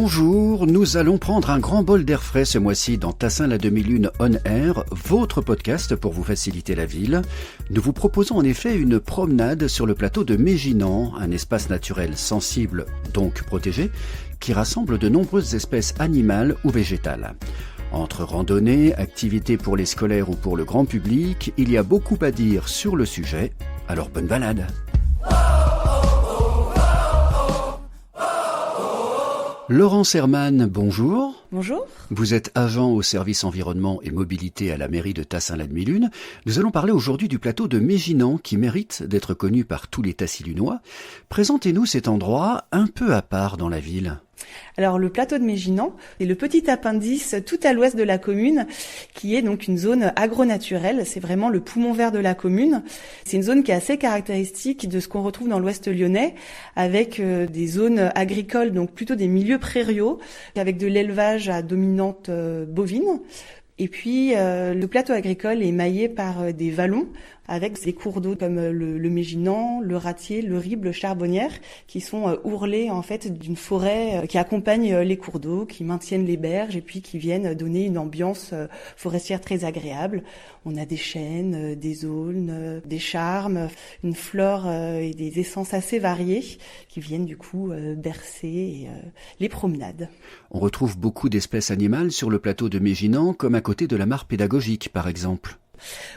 Bonjour, nous allons prendre un grand bol d'air frais ce mois-ci dans Tassin la demi-lune on air, votre podcast pour vous faciliter la ville. Nous vous proposons en effet une promenade sur le plateau de Méginan, un espace naturel sensible, donc protégé, qui rassemble de nombreuses espèces animales ou végétales. Entre randonnées, activités pour les scolaires ou pour le grand public, il y a beaucoup à dire sur le sujet, alors bonne balade. Laurence Herman, bonjour. Bonjour. Vous êtes agent au service environnement et mobilité à la mairie de Tassin la demi-lune. Nous allons parler aujourd'hui du plateau de Méginan qui mérite d'être connu par tous les Tassilunois. Présentez-nous cet endroit un peu à part dans la ville. Alors le plateau de Méginan est le petit appendice tout à l'ouest de la commune qui est donc une zone agronaturelle. C'est vraiment le poumon vert de la commune. C'est une zone qui est assez caractéristique de ce qu'on retrouve dans l'ouest lyonnais avec des zones agricoles, donc plutôt des milieux prairiaux avec de l'élevage à dominante bovine. Et puis le plateau agricole est maillé par des vallons avec des cours d'eau comme le Méginan, le Ratier, le Rib, le Charbonnière, qui sont ourlés en fait d'une forêt qui accompagne les cours d'eau, qui maintiennent les berges et puis qui viennent donner une ambiance forestière très agréable. On a des chênes, des aulnes, des charmes, une flore et des essences assez variées qui viennent du coup bercer les promenades. On retrouve beaucoup d'espèces animales sur le plateau de Méginan, comme à côté de la mare pédagogique par exemple.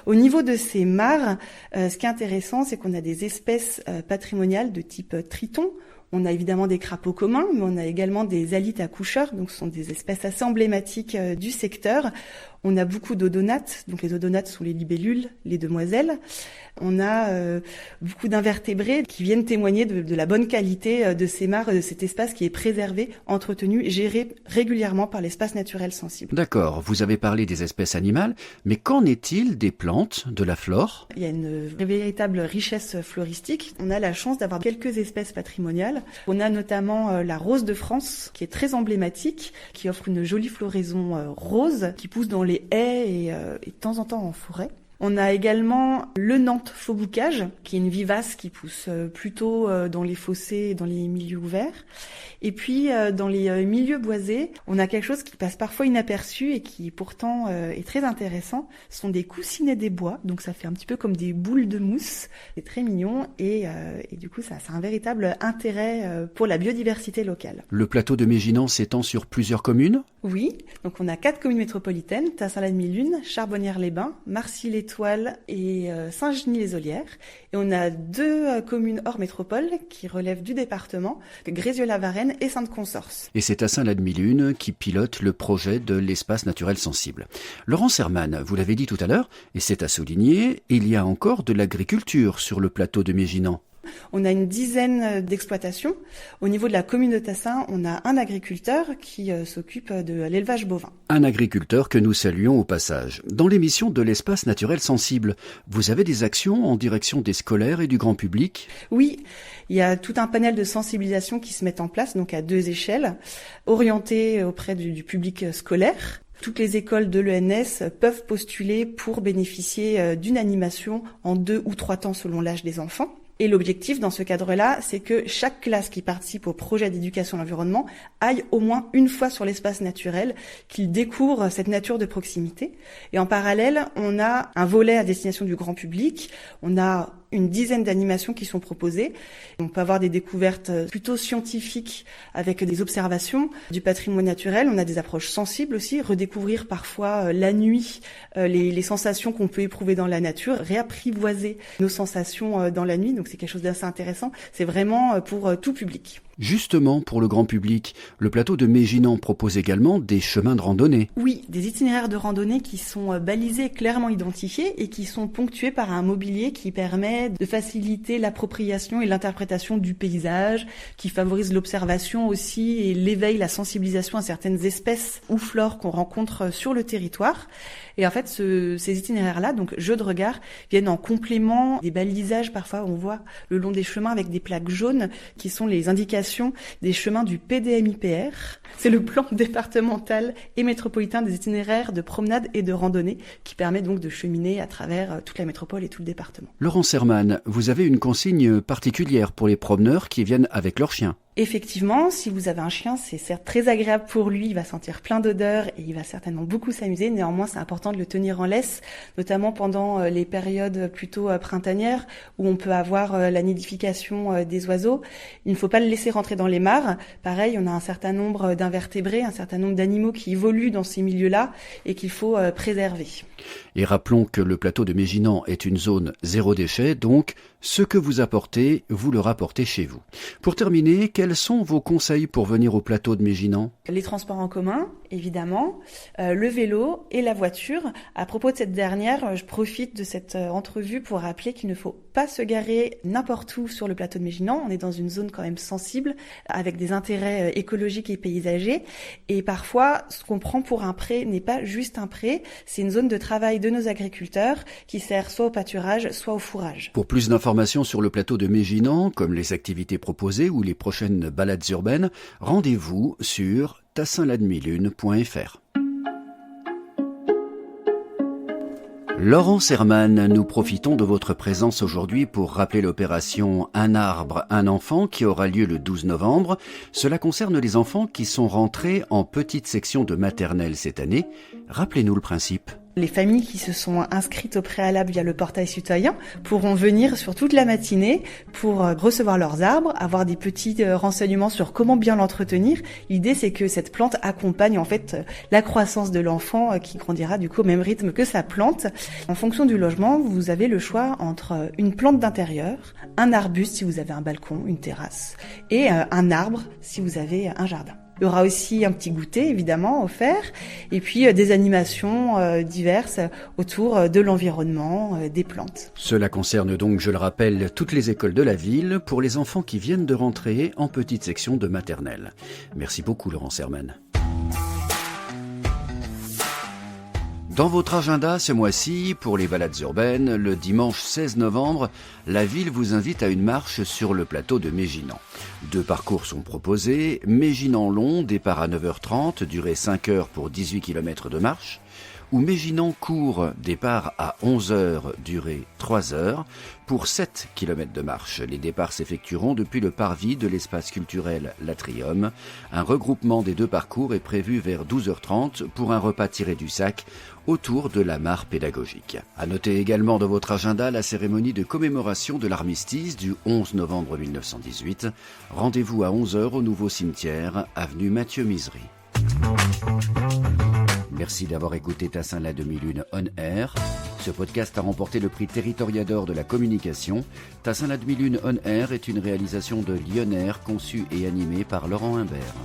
Au niveau de ces mares, ce qui est intéressant, c'est qu'on a des espèces patrimoniales de type triton. On a évidemment des crapauds communs, mais on a également des alites accoucheurs, donc ce sont des espèces assez emblématiques du secteur. On a beaucoup d'odonates, donc les odonates sont les libellules, les demoiselles. On a beaucoup d'invertébrés qui viennent témoigner de la bonne qualité de ces mares, de cet espace qui est préservé, entretenu, géré régulièrement par l'espace naturel sensible. D'accord, vous avez parlé des espèces animales, mais qu'en est-il des plantes, de la flore ? Il y a une véritable richesse floristique. On a la chance d'avoir quelques espèces patrimoniales. On a notamment la rose de France, qui est très emblématique, qui offre une jolie floraison rose, qui pousse dans les haies et de temps en temps en forêt. On a également le Nantes faux boucage, qui est une vivace qui pousse plutôt dans les fossés et dans les milieux ouverts. Et puis dans les milieux boisés, on a quelque chose qui passe parfois inaperçu et qui pourtant est très intéressant. Ce sont des coussinets des bois, donc ça fait un petit peu comme des boules de mousse. C'est très mignon et du coup ça a un véritable intérêt pour la biodiversité locale. Le plateau de Méginan s'étend sur plusieurs communes ? Oui, donc on a 4 communes métropolitaines, Tassin la demi-lune, Charbonnières-les-Bains, Marcy-l'Étoile et Saint-Genis-les-Olières. Et on a 2 communes hors métropole qui relèvent du département, Grézieux-la-Varenne et Sainte-Consorce. Et c'est Tassin la demi-lune qui pilote le projet de l'espace naturel sensible. Laurence Herman, vous l'avez dit tout à l'heure, et c'est à souligner, il y a encore de l'agriculture sur le plateau de Méginan. On a une dizaine d'exploitations. Au niveau de la commune de Tassin, on a un agriculteur qui s'occupe de l'élevage bovin. Un agriculteur que nous saluons au passage. Dans l'émission de l'espace naturel sensible, vous avez des actions en direction des scolaires et du grand public ? Oui, il y a tout un panel de sensibilisation qui se met en place, donc à 2 échelles, orientées auprès du public scolaire. Toutes les écoles de l'ENS peuvent postuler pour bénéficier d'une animation en 2 ou 3 temps selon l'âge des enfants. Et l'objectif dans ce cadre-là, c'est que chaque classe qui participe au projet d'éducation à l'environnement aille au moins une fois sur l'espace naturel, qu'il découvre cette nature de proximité. Et en parallèle, on a un volet à destination du grand public. On a une dizaine d'animations qui sont proposées. On peut avoir des découvertes plutôt scientifiques avec des observations du patrimoine naturel. On a des approches sensibles aussi, redécouvrir parfois la nuit les sensations qu'on peut éprouver dans la nature, réapprivoiser nos sensations dans la nuit. Donc c'est quelque chose d'assez intéressant. C'est vraiment pour tout public. Justement, pour le grand public, le plateau de Méginan propose également des chemins de randonnée. Oui, des itinéraires de randonnée qui sont balisés, clairement identifiés et qui sont ponctués par un mobilier qui permet de faciliter l'appropriation et l'interprétation du paysage, qui favorise l'observation aussi et l'éveil, la sensibilisation à certaines espèces ou flores qu'on rencontre sur le territoire. Et en fait, ces itinéraires-là, donc jeux de regard, viennent en complément des balisages. Parfois, on voit le long des chemins avec des plaques jaunes qui sont les indications des chemins du PDMIPR. C'est le plan départemental et métropolitain des itinéraires de promenade et de randonnée qui permet donc de cheminer à travers toute la métropole et tout le département. Laurence Herman, vous avez une consigne particulière pour les promeneurs qui viennent avec leurs chiens. Effectivement, si vous avez un chien, c'est certes très agréable pour lui, il va sentir plein d'odeurs et il va certainement beaucoup s'amuser. Néanmoins, c'est important de le tenir en laisse, notamment pendant les périodes plutôt printanières où on peut avoir la nidification des oiseaux. Il ne faut pas le laisser rentrer dans les mares. Pareil, on a un certain nombre d'invertébrés, un certain nombre d'animaux qui évoluent dans ces milieux-là et qu'il faut préserver. Et rappelons que le plateau de Méginan est une zone zéro déchet, donc ce que vous apportez, vous le rapportez chez vous. Pour terminer, quels sont vos conseils pour venir au plateau de Méginan ? Les transports en commun, évidemment, le vélo et la voiture. À propos de cette dernière, je profite de cette entrevue pour rappeler qu'il ne faut pas se garer n'importe où sur le plateau de Méginan. On est dans une zone quand même sensible, avec des intérêts écologiques et paysagers. Et parfois, ce qu'on prend pour un pré n'est pas juste un pré, c'est une zone de travail de nos agriculteurs qui sert soit au pâturage, soit au fourrage. Pour plus d'informations sur le plateau de Méginan, comme les activités proposées ou les prochaines balades urbaines, rendez-vous sur tassinlademilune.fr. Laurence Herman, nous profitons de votre présence aujourd'hui pour rappeler l'opération Un arbre, un enfant qui aura lieu le 12 novembre. Cela concerne les enfants qui sont rentrés en petite section de maternelle cette année. Rappelez-nous le principe. Les familles qui se sont inscrites au préalable via le portail citoyen pourront venir sur toute la matinée pour recevoir leurs arbres, avoir des petits renseignements sur comment bien l'entretenir. L'idée, c'est que cette plante accompagne en fait la croissance de l'enfant qui grandira du coup au même rythme que sa plante. En fonction du logement, vous avez le choix entre une plante d'intérieur, un arbuste si vous avez un balcon, une terrasse, et un arbre si vous avez un jardin. Il y aura aussi un petit goûter, évidemment, offert, et puis des animations diverses autour de l'environnement, des plantes. Cela concerne donc, je le rappelle, toutes les écoles de la ville pour les enfants qui viennent de rentrer en petite section de maternelle. Merci beaucoup, Laurence Herman. Dans votre agenda ce mois-ci, pour les balades urbaines, le dimanche 16 novembre, la ville vous invite à une marche sur le plateau de Méginan. 2 parcours sont proposés. Méginan long, départ à 9h30, durée 5 heures pour 18 km de marche. Ou Méginan court, départ à 11h, durée 3 heures, pour 7 km de marche. Les départs s'effectueront depuis le parvis de l'espace culturel L'Atrium. Un regroupement des 2 parcours est prévu vers 12h30 pour un repas tiré du sac autour de la mare pédagogique. À noter également dans votre agenda la cérémonie de commémoration de l'armistice du 11 novembre 1918. Rendez-vous à 11h au nouveau cimetière, avenue Mathieu Misery. Merci d'avoir écouté Tassin la demi-lune on air. Ce podcast a remporté le prix Territoriador de la communication. Tassin la demi-lune on air est une réalisation de Lyon Air conçue et animée par Laurent Imbert.